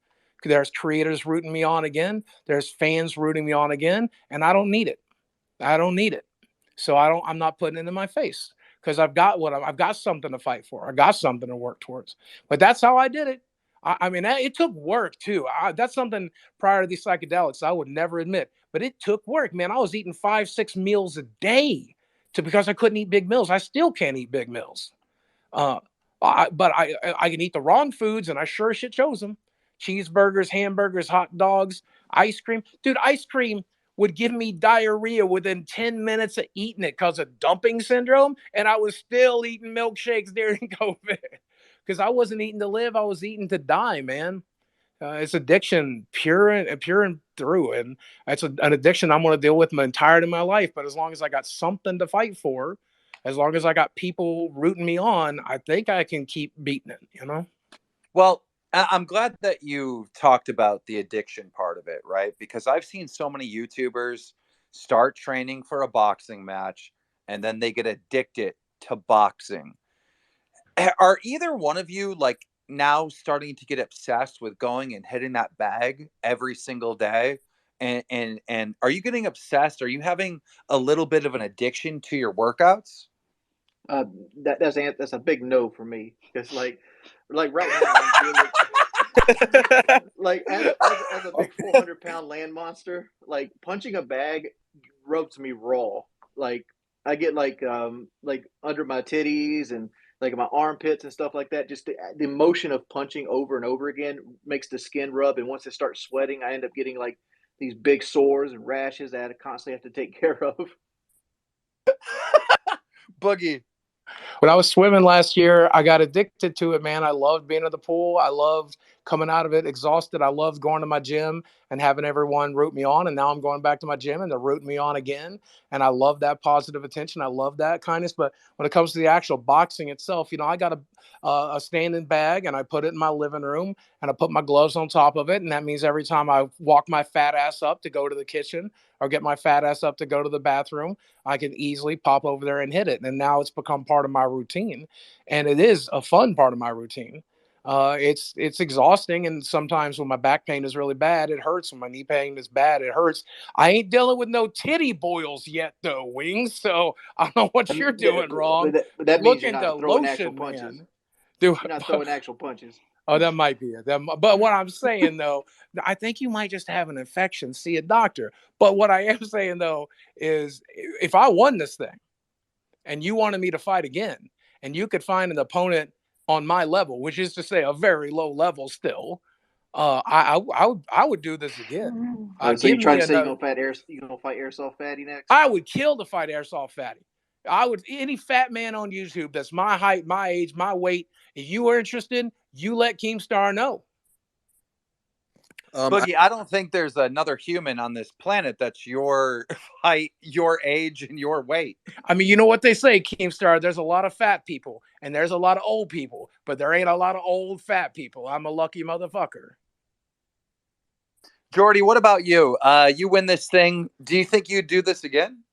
There's creators rooting me on again. There's fans rooting me on again. And I don't need it. I don't need it. So I'm not putting it in my face because I've got something to fight for. I got something to work towards. But that's how I did it. I mean, it took work too. That's something prior to these psychedelics I would never admit, but it took work, man. I was eating 5-6 meals a day because I couldn't eat big meals. I still can't eat big meals. Uh, but I can eat the wrong foods, and I sure shit chose them. Cheeseburgers, hamburgers, hot dogs, ice cream. Dude, ice cream would give me diarrhea within 10 minutes of eating it because of dumping syndrome, and I was still eating milkshakes during COVID because I wasn't eating to live. I was eating to die, man. It's addiction, pure and through, and it's an addiction I'm going to deal with my entirety of my life. But as long as I got something to fight for, as long as I got people rooting me on, I think I can keep beating it. Well, I'm glad that you talked about the addiction part of it, right? Because I've seen so many YouTubers start training for a boxing match and then they get addicted to boxing. Are either one of you like now starting to get obsessed with going and hitting that bag every single day? And are you getting obsessed? Are you having a little bit of an addiction to your workouts? Uh, that's a big no for me because like right now I'm dealing like as a big 400-pound land monster. Like punching a bag rubs me raw. Like I get like under my titties and like in my armpits and stuff like that. Just the motion of punching over and over again makes the skin rub, and once it starts sweating, I end up getting like these big sores and rashes that I constantly have to take care of. Boogie. When I was swimming last year, I got addicted to it, man. I loved being in the pool. I loved coming out of it exhausted. I loved going to my gym and having everyone root me on. And now I'm going back to my gym and they're rooting me on again. And I love that positive attention. I love that kindness. But when it comes to the actual boxing itself, you know, I got a standing bag and I put it in my living room and I put my gloves on top of it. And that means every time I walk my fat ass up to go to the kitchen or get my fat ass up to go to the bathroom, I can easily pop over there and hit it. And now it's become part of my routine. And it is a fun part of my routine. It's exhausting. And sometimes when my back pain is really bad, it hurts. When my knee pain is bad, it hurts. I ain't dealing with no titty boils yet, though, Wings. So I don't know what you're doing wrong. But that means Look you're into not throwing actual lotion, punches. man. You're not throwing actual punches. Oh, that might be it. But what I'm saying, though, I think you might just have an infection. See a doctor. But what I am saying, though, is if I won this thing and you wanted me to fight again and you could find an opponent on my level, which is to say a very low level still, I would do this again. So Give you trying me to say another. you're gonna fight Airsoft Fatty next? I would kill to fight Airsoft Fatty. I would, any fat man on YouTube that's my height, my age, my weight. If you are interested, you let Keemstar know. Boogie, I don't think there's another human on this planet that's your height, your age, and your weight. I mean, you know what they say, Keemstar, there's a lot of fat people and there's a lot of old people, but there ain't a lot of old fat people. I'm a lucky motherfucker. Jordy, what about you? You win this thing. Do you think you'd do this again?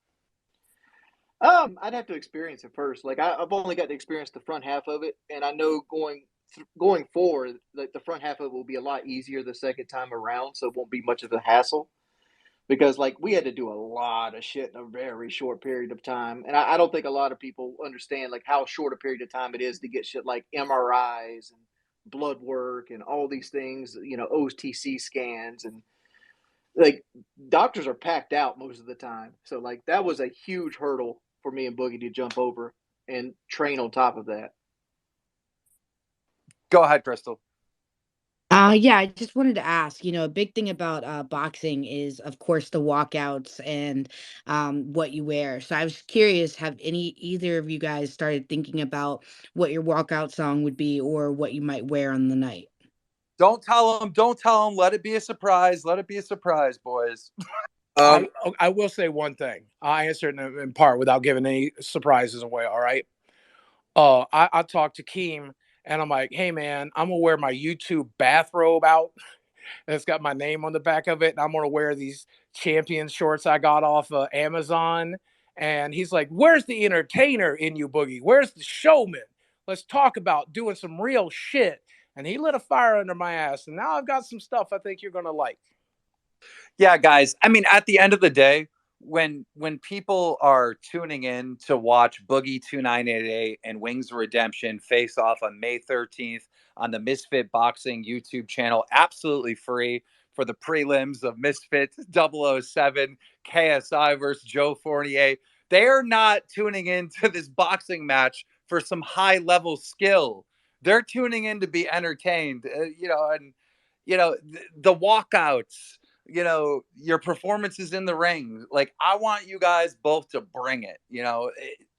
I'd have to experience it first. Like I've only got to experience the front half of it, and I know going forward, like the front half of it will be a lot easier the second time around, so it won't be much of a hassle. Because like we had to do a lot of shit in a very short period of time, and I don't think a lot of people understand like how short a period of time it is to get shit like MRIs and blood work and all these things. You know, OTC scans and like doctors are packed out most of the time. So like that was a huge hurdle for me and Boogie to jump over and train on top of that. Go ahead, Crystal. Yeah, I just wanted to ask, a big thing about boxing is, of course, the walkouts and what you wear. So I was curious, have either of you guys started thinking about what your walkout song would be or what you might wear on the night? Don't tell them. Don't tell them. Let it be a surprise. Let it be a surprise, boys. I will say one thing. I answered in part without giving any surprises away. All right. I talked to Keem and I'm like, hey man, I'm gonna wear my YouTube bathrobe out. And it's got my name on the back of it. And I'm gonna wear these champion shorts I got off Amazon. And he's like, where's the entertainer in you, Boogie? Where's the showman? Let's talk about doing some real shit. And he lit a fire under my ass. And now I've got some stuff I think you're gonna like. Yeah, guys. I mean, at the end of the day, when people are tuning in to watch BOOGIE2988 and Wings of Redemption face off on May 13th on the Misfit Boxing YouTube channel, absolutely free for the prelims of Misfits 007 KSI versus Joe Fournier. They are not tuning into this boxing match for some high level skill. They're tuning in to be entertained, and the walkouts, your performances in the ring. Like, I want you guys both to bring it,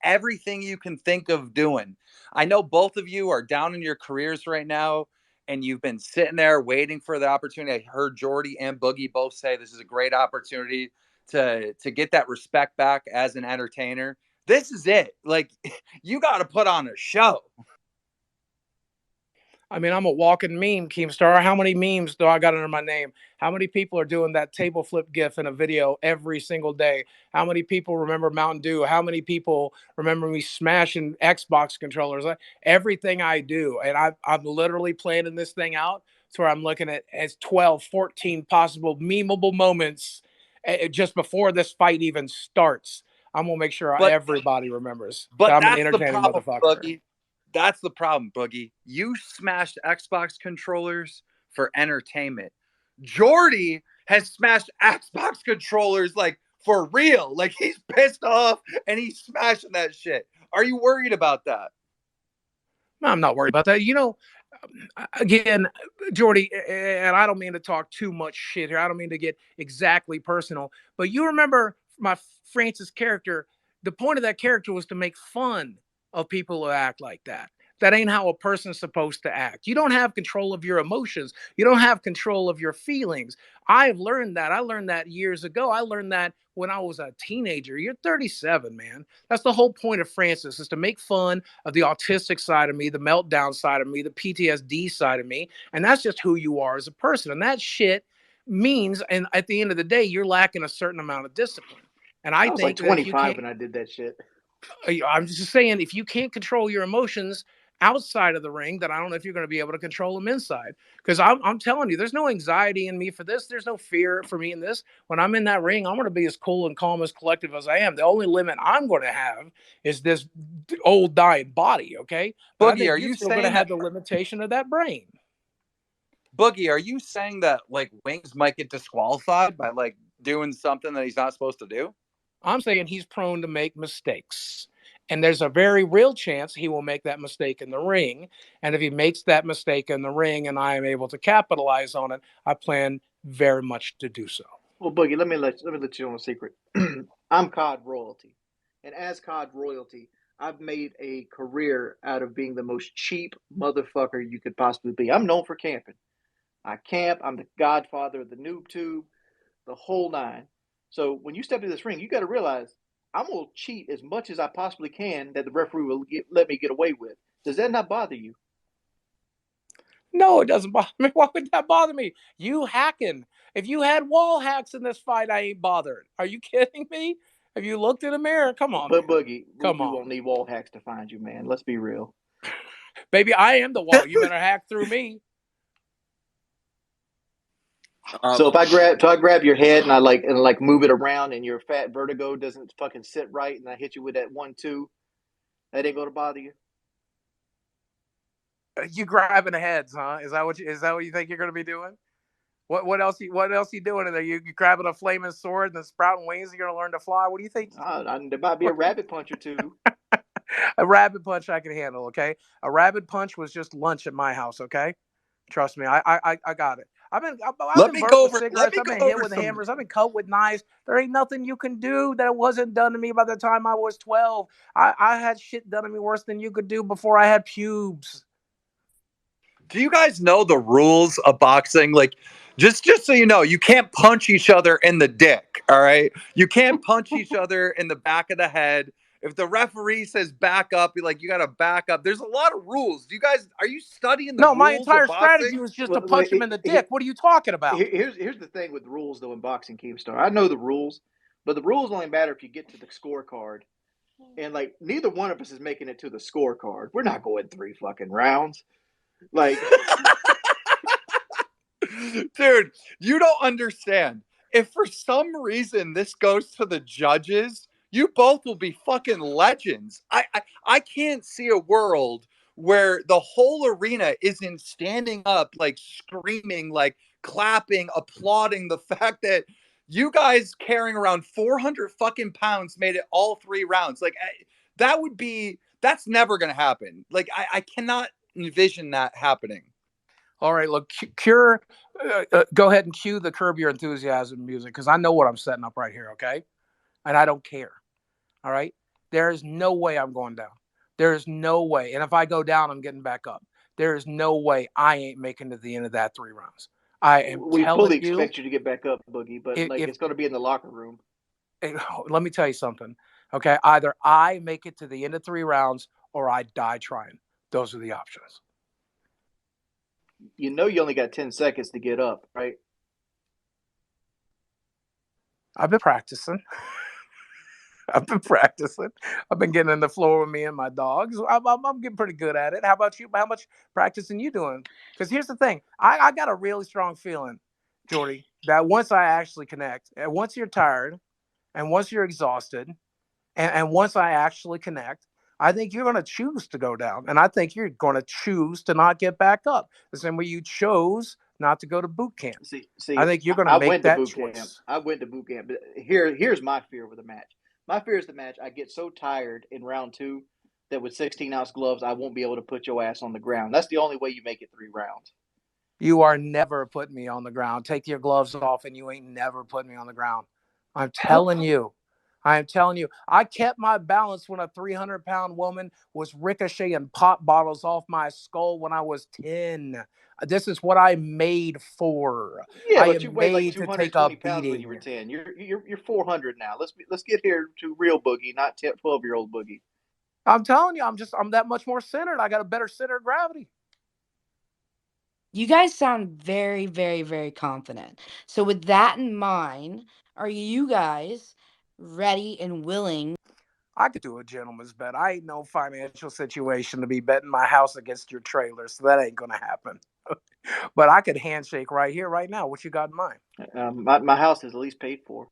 everything you can think of doing. I know both of you are down in your careers right now and you've been sitting there waiting for the opportunity. I heard Jordy and Boogie both say this is a great opportunity to get that respect back as an entertainer. This is it. Like, you got to put on a show. I mean, I'm a walking meme, Keemstar. How many memes do I got under my name? How many people are doing that table flip gif in a video every single day? How many people remember Mountain Dew? How many people remember me smashing Xbox controllers? Everything I do. And I'm literally planning this thing out to where I'm looking at as 12, 14 possible memeable moments just before this fight even starts. I'm going to make sure everybody remembers that I'm an entertaining motherfucker. Boogie. That's the problem, Boogie. You smashed Xbox controllers for entertainment. Jordy has smashed Xbox controllers like for real. Like, he's pissed off and he's smashing that shit. Are you worried about that? I'm not worried about that. Again, Jordy, and I don't mean to talk too much shit here. I don't mean to get exactly personal, but you remember my Francis character. The point of that character was to make fun of people who act like that. That ain't how a person's supposed to act. You don't have control of your emotions. You don't have control of your feelings. I've learned that. I learned that years ago. I learned that when I was a teenager. You're 37, man. That's the whole point of Francis, is to make fun of the autistic side of me, the meltdown side of me, the PTSD side of me. And that's just who you are as a person. And that shit means, and at the end of the day, you're lacking a certain amount of discipline. And I was like think that if you 25 can't, when I did that shit. I'm just saying, if you can't control your emotions outside of the ring, then I don't know if you're going to be able to control them inside. Because I'm telling you, there's no anxiety in me for this. There's no fear for me in this. When I'm in that ring, I'm going to be as cool and calm, as collective as I am. The only limit I'm going to have is this old dying body. Okay, but I Boogie, think are you're you still going to saying have that? the limitation of that brain. Boogie, are you saying that like Wings might get disqualified by like doing something that he's not supposed to do? I'm saying he's prone to make mistakes. And there's a very real chance he will make that mistake in the ring. And if he makes that mistake in the ring and I am able to capitalize on it, I plan very much to do so. Well, Boogie, let me let you on a secret. I'm COD royalty, and as COD royalty, I've made a career out of being the most cheap motherfucker you could possibly be. I'm known for camping. I camp. I'm the godfather of the noob tube, the whole nine. So when you step into this ring, you got to realize I'm gonna cheat as much as I possibly can that the referee will let me get away with. Does that not bother you? No, it doesn't bother me. Why would that bother me? You hacking. If you had wall hacks in this fight, I ain't bothered. Are you kidding me? Have you looked in the mirror? Come on, But man. Boogie, Come we on. won't need wall hacks to find you, man. Let's be real. Baby, I am the wall. You better hack through me. So if I grab your head and I like move it around and your fat vertigo doesn't fucking sit right and I hit you with that 1-2, that ain't gonna bother you. You grabbing heads, huh? Is that what you think you're going to be doing? What else you doing in there? You grabbing a flaming sword and the sprouting wings? You're going to learn to fly? What do you think? There might be a rabbit punch or two. A rabbit punch I can handle. Okay, a rabbit punch was just lunch at my house. Okay, trust me, I got it. I've been burnt with cigarettes. I've been hit with hammers. I've been cut with knives. There ain't nothing you can do that wasn't done to me by the time I was 12. I had shit done to me worse than you could do before I had pubes. Do you guys know the rules of boxing? Like, just so you know, you can't punch each other in the dick. All right, you can't punch each other in the back of the head. If the referee says back up, you got to back up. There's a lot of rules. Are you studying the No, my rules of entire strategy boxing? was just to punch him in the dick. What are you talking about? Here's the thing with rules though in boxing, Keemstar. I know the rules, but the rules only matter if you get to the scorecard. And like neither one of us is making it to the scorecard. We're not going 3 fucking rounds. Like Dude, you don't understand. If for some reason this goes to the judges, you both will be fucking legends. I can't see a world where the whole arena isn't standing up, like screaming, like clapping, applauding the fact that you guys carrying around 400 fucking pounds made it all 3 rounds. That's never going to happen. Like, I cannot envision that happening. All right, look, go ahead and cue the Curb Your Enthusiasm music because I know what I'm setting up right here, okay? And I don't care. All right? There is no way I'm going down. There is no way. And if I go down, I'm getting back up. There is no way I ain't making it to the end of that 3 rounds. I am we telling fully you. expect you to get back up, Boogie, but it's going to be in the locker room. Let me tell you something, okay? Either I make it to the end of 3 rounds or I die trying. Those are the options. You know you only got 10 seconds to get up, right? I've been practicing. I've been getting on the floor with me and my dogs. I'm getting pretty good at it. How about you? How much practicing you doing? Because here's the thing. I got a really strong feeling, Jordy, that once I actually connect, and once you're tired, and once you're exhausted, and once I actually connect, I think you're going to choose to go down. And I think you're going to choose to not get back up. The same way you chose not to go to boot camp. See, I think you're going to I make went to that boot choice. camp. I went to boot camp. But here's my fear with the match. My fear is the match. I get so tired in round 2 that with 16-ounce gloves, I won't be able to put your ass on the ground. That's the only way you make it 3 rounds. You are never putting me on the ground. Take your gloves off, and you ain't never putting me on the ground. I'm telling you. I am telling you. I kept my balance when a 300-pound woman was ricocheting pop bottles off my skull when I was 10. This is what I made for. Yeah, I but you am weighed like made to take a 220 pounds when you were beating. 10. You're 400 now. Let's get here to real Boogie, not 12-year-old Boogie. I'm telling you, I'm that much more centered. I got a better center of gravity. You guys sound very, very, very confident. So with that in mind, are you guys ready and willing? I could do a gentleman's bet. I ain't no financial situation to be betting my house against your trailer, so that ain't gonna happen. But I could handshake right here, right now. What you got in mind? My house is at least paid for.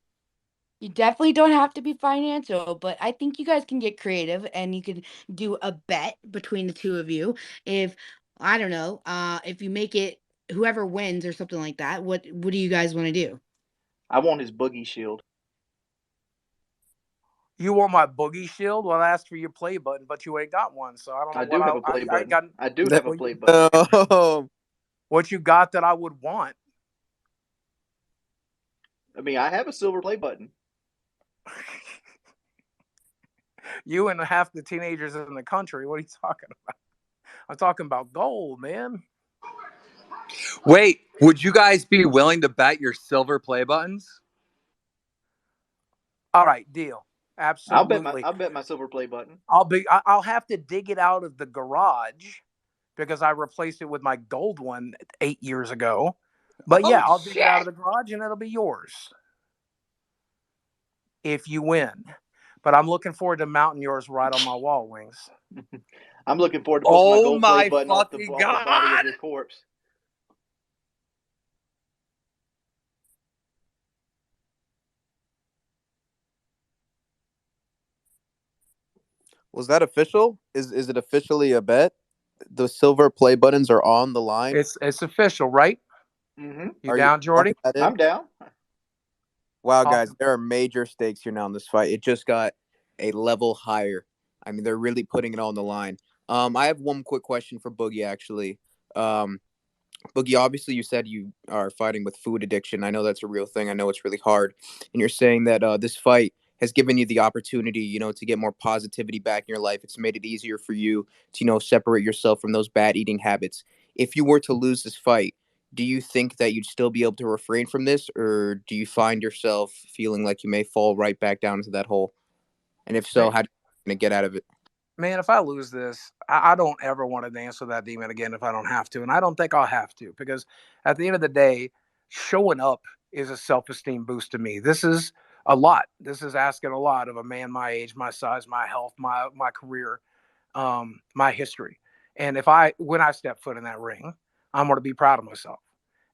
You definitely don't have to be financial, but I think you guys can get creative and you can do a bet between the two of you. If I don't know, if you make it whoever wins or something like that, what do you guys want to do? I want his Boogie shield. You want my boogie shield? Well, I asked for your play button, but you ain't got one, so I don't know I what do have a play I button. got. I do have a Well, play button. what you got that I would want? I mean, I have a silver play button. You and half the teenagers in the country. What are you talking about? I'm talking about gold, man. Wait, would you guys be willing to bet your silver play buttons? All right, deal. Absolutely. I'll bet my silver play button. I'll have to dig it out of the garage because I replaced it with my gold one 8 years ago. But yeah, I'll dig it out of the garage and it'll be yours if you win. But I'm looking forward to mounting yours right on my wall, Wings. I'm looking forward to putting my gold play button off the God. body of your corpse. Was that official? Is it officially a bet? The silver play buttons are on the line. It's official, right? Mm-hmm. You down, Jordy? I'm down. Wow, guys, there are major stakes here now in this fight. It just got a level higher. I mean, they're really putting it on the line. I have one quick question for Boogie, actually. Boogie, obviously, you said you are fighting with food addiction. I know that's a real thing. I know it's really hard. And you're saying that this fight has given you the opportunity, to get more positivity back in your life. It's made it easier for you to, separate yourself from those bad eating habits. If you were to lose this fight, do you think that you'd still be able to refrain from this, or do you find yourself feeling like you may fall right back down into that hole? And if so, how do you going to get out of it? Man, if I lose this, I don't ever want to dance with that demon again if I don't have to. And I don't think I'll have to because at the end of the day, showing up is a self-esteem boost to me. This is a lot. This is asking a lot of a man my age, my size, my health, my career, my history. And when I step foot in that ring, I'm going to be proud of myself.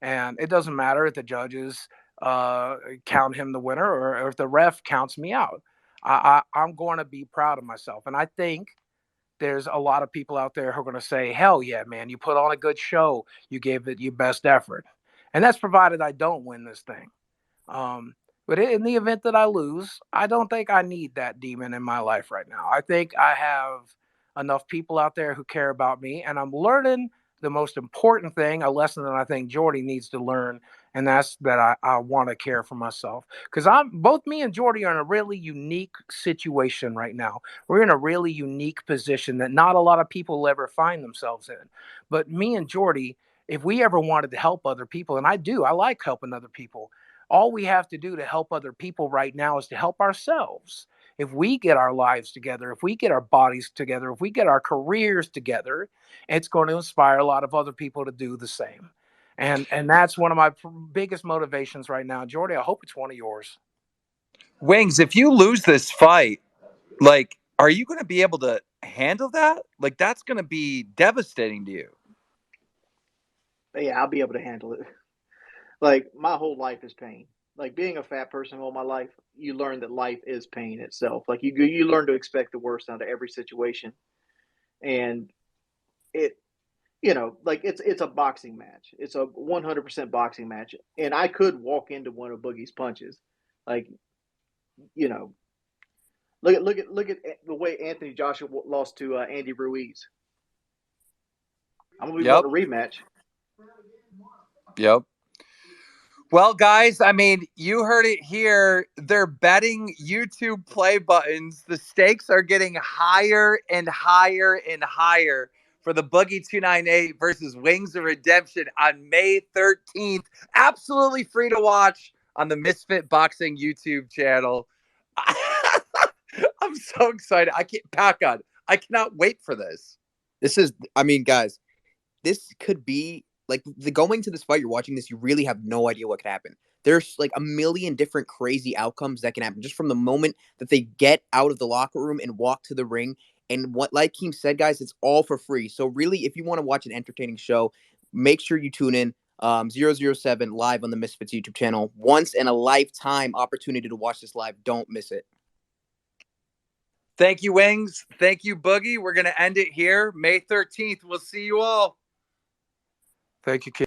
And it doesn't matter if the judges count him the winner or if the ref counts me out. I'm going to be proud of myself. And I think there's a lot of people out there who are going to say, hell yeah, man, you put on a good show. You gave it your best effort. And that's provided I don't win this thing. But in the event that I lose, I don't think I need that demon in my life right now. I think I have enough people out there who care about me, and I'm learning the most important thing, a lesson that I think Jordy needs to learn, and that's that I want to care for myself. Because both me and Jordy are in a really unique situation right now. We're in a really unique position that not a lot of people will ever find themselves in. But me and Jordy, if we ever wanted to help other people, and I do, I like helping other people. All we have to do to help other people right now is to help ourselves. If we get our lives together, if we get our bodies together, if we get our careers together, it's going to inspire a lot of other people to do the same. And that's one of my biggest motivations right now. Jordy, I hope it's one of yours. Wings, if you lose this fight, are you going to be able to handle that? That's going to be devastating to you. Yeah, I'll be able to handle it. My whole life is pain. Being a fat person all my life, you learn that life is pain itself. You learn to expect the worst out of every situation, and it's a boxing match. It's a 100% boxing match, and I could walk into one of Boogie's punches, like you know, Look at the way Anthony Joshua lost to Andy Ruiz. I'm gonna be wanting a rematch. Yep. Well, guys, I mean, you heard it here. They're betting YouTube play buttons. The stakes are getting higher and higher and higher for the BOOGIE2988 versus Wings of Redemption on May 13th. Absolutely free to watch on the Misfit Boxing YouTube channel. I'm so excited. I cannot wait for this. I mean, guys, this could be like going to this fight. You're watching this, you really have no idea what could happen. There's like a million different crazy outcomes that can happen just from the moment that they get out of the locker room and walk to the ring. And what, like Keem said, guys, it's all for free. So really, if you want to watch an entertaining show, make sure you tune in 007 live on the Misfits YouTube channel. Once in a lifetime opportunity to watch this live. Don't miss it. Thank you, Wings. Thank you, Boogie. We're going to end it here. May 13th. We'll see you all. Thank you, Keem.